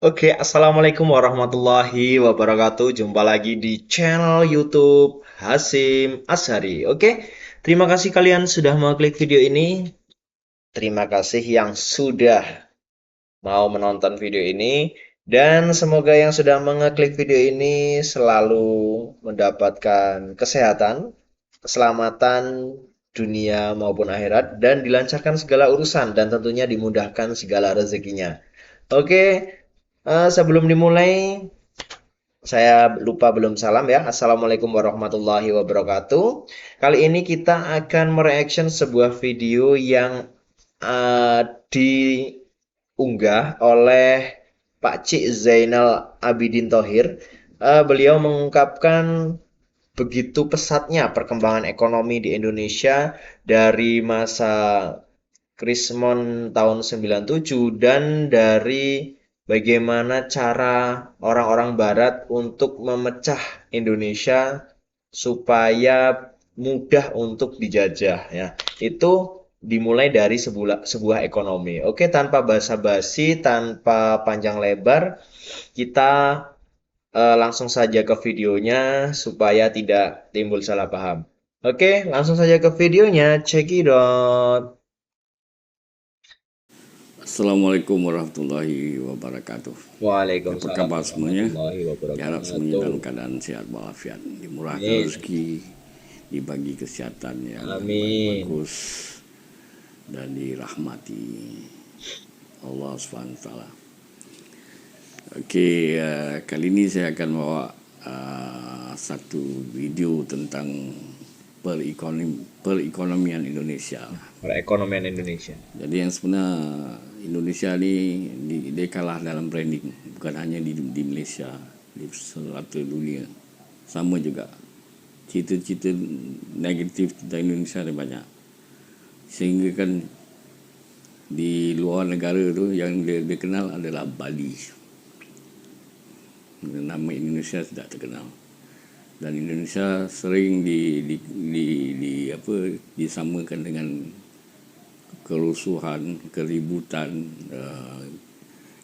Assalamualaikum warahmatullahi wabarakatuh. Jumpa lagi di channel YouTube Hasim Ashari. Terima kasih kalian sudah mau klik video ini. Terima kasih yang sudah mau menonton video ini. Dan semoga yang sudah mengeklik video ini selalu mendapatkan kesehatan, keselamatan dunia maupun akhirat, dan dilancarkan segala urusan dan tentunya dimudahkan segala rezekinya. Sebelum dimulai, saya lupa belum salam ya. Assalamualaikum warahmatullahi wabarakatuh. Kali ini kita akan mereaction sebuah video yang diunggah oleh Pak Cik Zainal Abidin Thohir. Beliau mengungkapkan begitu pesatnya perkembangan ekonomi di Indonesia dari masa Krismon tahun 97 dan dari bagaimana cara orang-orang barat untuk memecah Indonesia supaya mudah untuk dijajah ya. Itu dimulai dari sebuah ekonomi. Tanpa basa-basi, tanpa panjang lebar, kita langsung saja ke videonya supaya tidak timbul salah paham. Langsung saja ke videonya. Check it out. Assalamualaikum warahmatullahi wabarakatuh. Apa Waalaikumsalam kabar semuanya? warahmatullahi Diharap semuanya wabarakatuh. dalam keadaan sehat walafiat, dimurahkan Amin. rezeki, dibagi kesehatan yang Amin. bagus dan dirahmati Allah SWT. Kali ini saya akan bawa satu video tentang perekonomian Indonesia. Perekonomian Indonesia. Jadi yang sebenarnya Indonesia ni dia kalah dalam branding, bukan hanya di Malaysia, di seluruh dunia. Sama juga cerita-cerita negatif tentang Indonesia ada banyak. Sehingga kan di luar negara tu yang dia kenal adalah Bali. Nama Indonesia tidak terkenal. Dan Indonesia sering disamakan dengan kerusuhan, keributan,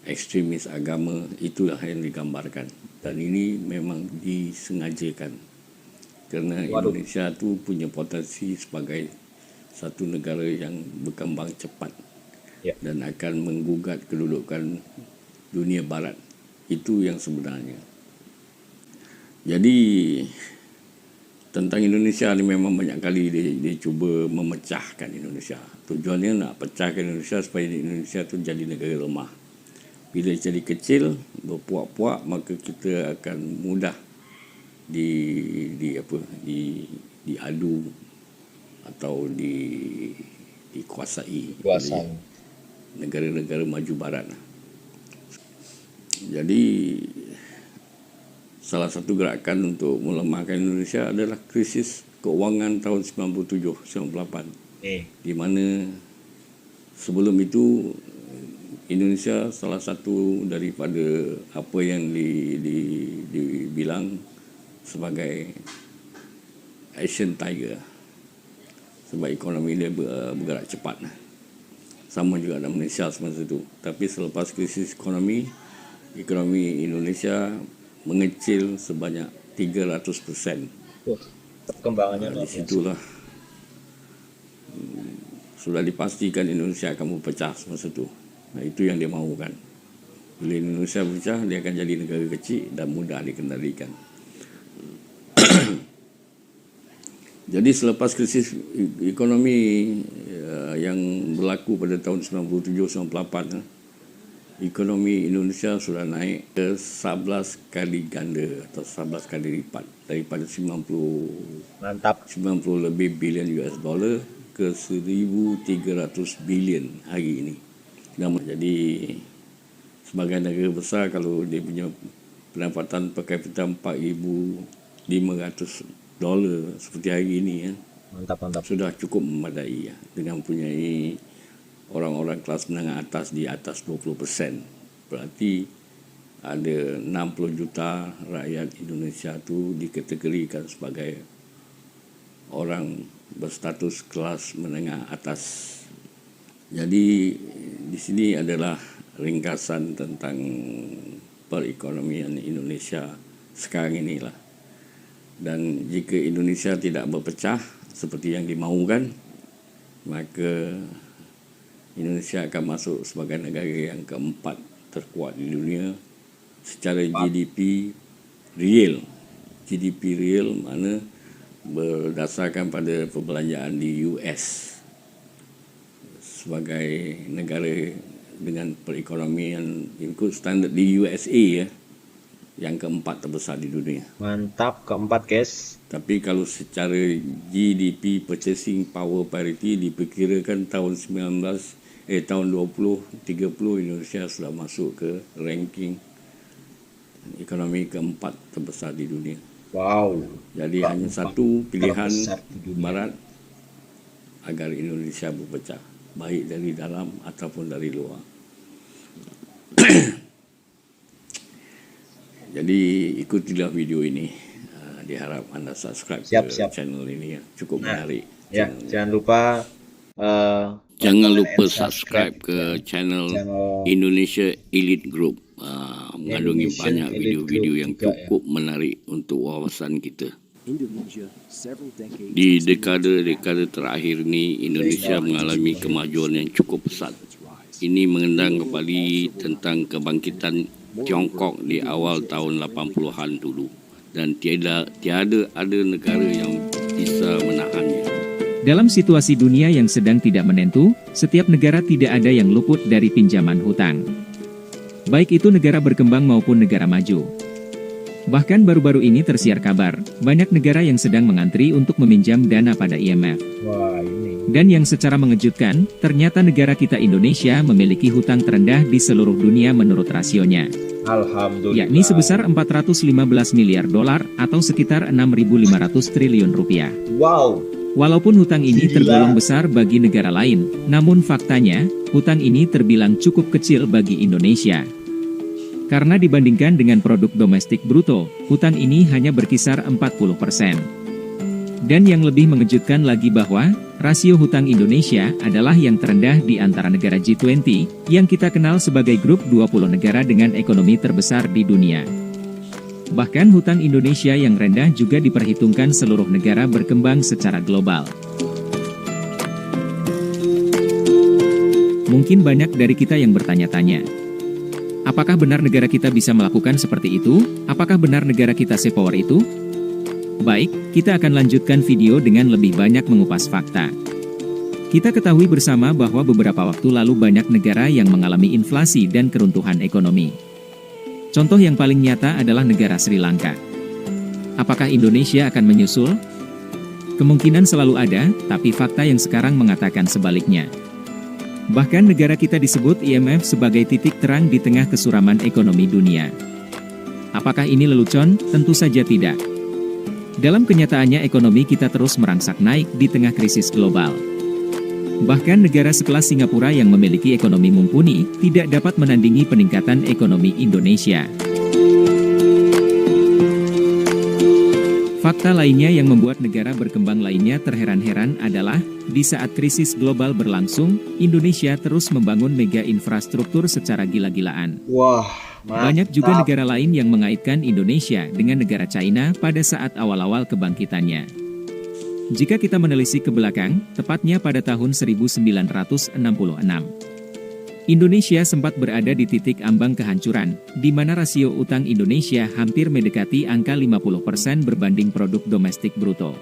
ekstremis agama. Itulah yang digambarkan. Dan ini memang disengajakan. Kerana Indonesia tu punya potensi sebagai satu negara yang berkembang cepat dan akan menggugat kedudukan dunia barat. Itu yang sebenarnya. Jadi tentang Indonesia ni memang banyak kali dia cuba memecahkan Indonesia. Tujuannya nak pecahkan Indonesia supaya Indonesia tu jadi negara lemah. Bila jadi kecil, berpuak-puak, maka kita akan mudah diadu atau dikuasai oleh negara-negara maju barat. Jadi salah satu gerakan untuk melemahkan Indonesia adalah krisis keuangan tahun 97-98, di mana sebelum itu Indonesia salah satu daripada apa yang dibilang sebagai Asian Tiger, sebab ekonomi dia bergerak cepat. Sama juga dalam Malaysia semasa itu. Tapi selepas krisis ekonomi Indonesia mengecil sebanyak 300%. Perkembangannya Di situlah sudah dipastikan Indonesia akan berpecah semasa itu. Itu yang dia mahukan. Bila Indonesia berpecah, dia akan jadi negara kecil dan mudah dikendalikan. Jadi selepas krisis ekonomi yang berlaku pada tahun 97-98, ekonomi Indonesia sudah naik ke 11 kali ganda atau 11 kali lipat daripada 90 lebih bilion US dollar ke 1,300 bilion hari ini. Jadi sebagai negara besar, kalau dia punya pendapatan per kapita 4,500 dolar seperti hari ini ya, mantap. sudah cukup memadai ya, dengan mempunyai orang-orang kelas menengah atas di atas 20%. Berarti ada 60 juta rakyat Indonesia tu dikategorikan sebagai orang berstatus kelas menengah atas. Jadi di sini adalah ringkasan tentang perekonomian Indonesia sekarang inilah. Dan jika Indonesia tidak berpecah seperti yang dimaukan, maka Indonesia akan masuk sebagai negara yang keempat terkuat di dunia secara GDP real. GDP real mana berdasarkan pada perbelanjaan di US sebagai negara dengan perekonomian ikut standard di USA yang keempat terbesar di dunia. Mantap, keempat guys. Tapi kalau secara GDP purchasing power parity diperkirakan tahun 2030 Indonesia sudah masuk ke ranking ekonomi keempat terbesar di dunia. Wow. Jadi hanya satu pilihan barat agar Indonesia berpecah, baik dari dalam ataupun dari luar. Jadi ikutilah video ini. Diharap anda subscribe ke channel ini ya. Cukup menarik. Ya, jangan lupa jangan lupa subscribe ke channel Indonesia Elite Group. Mengandungi banyak video-video yang cukup menarik untuk wawasan kita. Di dekade-dekade terakhir ini, Indonesia mengalami kemajuan yang cukup pesat. Ini mengendang kembali tentang kebangkitan Tiongkok di awal tahun 80-an dulu. Dan tiada ada negara yang bisa menahannya. Dalam situasi dunia yang sedang tidak menentu, setiap negara tidak ada yang luput dari pinjaman hutang. Baik itu negara berkembang maupun negara maju. Bahkan baru-baru ini tersiar kabar, banyak negara yang sedang mengantri untuk meminjam dana pada IMF. Wah, ini. Dan yang secara mengejutkan, ternyata negara kita Indonesia memiliki hutang terendah di seluruh dunia menurut rasionya. Alhamdulillah. Yakni sebesar 415 miliar dolar atau sekitar 6.500 triliun rupiah. Wow. Walaupun hutang ini tergolong besar bagi negara lain, namun faktanya, hutang ini terbilang cukup kecil bagi Indonesia. Karena dibandingkan dengan produk domestik bruto, hutang ini hanya berkisar 40%. Dan yang lebih mengejutkan lagi bahwa, rasio hutang Indonesia adalah yang terendah di antara negara G20, yang kita kenal sebagai grup 20 negara dengan ekonomi terbesar di dunia. Bahkan hutang Indonesia yang rendah juga diperhitungkan seluruh negara berkembang secara global. Mungkin banyak dari kita yang bertanya-tanya, apakah benar negara kita bisa melakukan seperti itu? Apakah benar negara kita sepower itu? Baik, kita akan lanjutkan video dengan lebih banyak mengupas fakta. Kita ketahui bersama bahwa beberapa waktu lalu banyak negara yang mengalami inflasi dan keruntuhan ekonomi. Contoh yang paling nyata adalah negara Sri Lanka. Apakah Indonesia akan menyusul? Kemungkinan selalu ada, tapi fakta yang sekarang mengatakan sebaliknya. Bahkan negara kita disebut IMF sebagai titik terang di tengah kesuraman ekonomi dunia. Apakah ini lelucon? Tentu saja tidak. Dalam kenyataannya ekonomi kita terus merangsak naik di tengah krisis global. Bahkan negara sekelas Singapura yang memiliki ekonomi mumpuni, tidak dapat menandingi peningkatan ekonomi Indonesia. Fakta lainnya yang membuat negara berkembang lainnya terheran-heran adalah, di saat krisis global berlangsung, Indonesia terus membangun mega infrastruktur secara gila-gilaan. Wah, banyak juga negara lain yang mengaitkan Indonesia dengan negara China pada saat awal-awal kebangkitannya. Jika kita menelisik ke belakang, tepatnya pada tahun 1966, Indonesia sempat berada di titik ambang kehancuran, di mana rasio utang Indonesia hampir mendekati angka 50% berbanding produk domestik bruto.